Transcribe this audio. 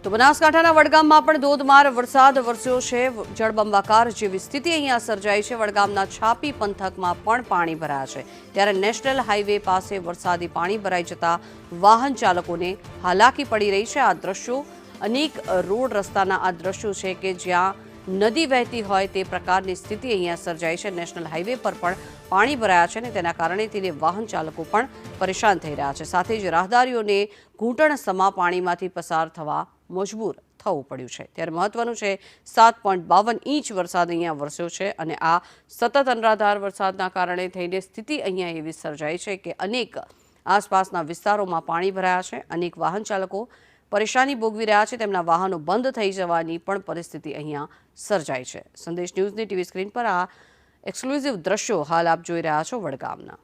તો બનાસકાંઠાના વડગામમાં પણ ધોધમાર વરસાદ વરસ્યો છે। જળબંબાકાર જેવી સ્થિતિ અહીંયા સર્જાઈ છે। વડગામના છાપી પંથકમાં પણ પાણી ભરાયા છે। ત્યારે નેશનલ હાઈવે પાસે વરસાદી પાણી ભરાઈ જતા વાહન ચાલકોને હાલાકી પડી રહી છે। આ દ્રશ્યો અનેક રોડ રસ્તાના આ દ્રશ્યો છે કે જ્યાં નદી વહેતી હોય તે પ્રકારની સ્થિતિ અહીંયા સર્જાઈ છે। નેશનલ હાઈવે પર પણ પાણી ભરાયા છે અને તેના કારણે તેને વાહન ચાલકો પણ પરેશાન થઈ રહ્યા છે। સાથે જ રાહદારીઓને ઘૂંટણ સમા પાણીમાંથી પસાર થવા મજબૂર થવું પડ્યું છે। ત્યારે મહત્વનું છે 7.52 ઇંચ વરસાદ અહીંયા વરસ્યો છે અને આ સતત અનરાધાર વરસાદના કારણે થઈને સ્થિતિ અહીંયા એવી સર્જાઈ છે કે અનેક આસપાસના વિસ્તારોમાં પાણી ભરાયા છે। અનેક વાહન ચાલકો પરેશાની ભોગવી રહ્યા છે। તેમના વાહનો બંધ થઈ જવાની પણ પરિસ્થિતિ અહીંયા સર્જાઈ છે। સંદેશ ન્યૂઝની ટીવી સ્ક્રીન પર આ એક્સક્લુઝિવ દ્રશ્યો હાલ આપ જોઈ રહ્યા છો વડગામના।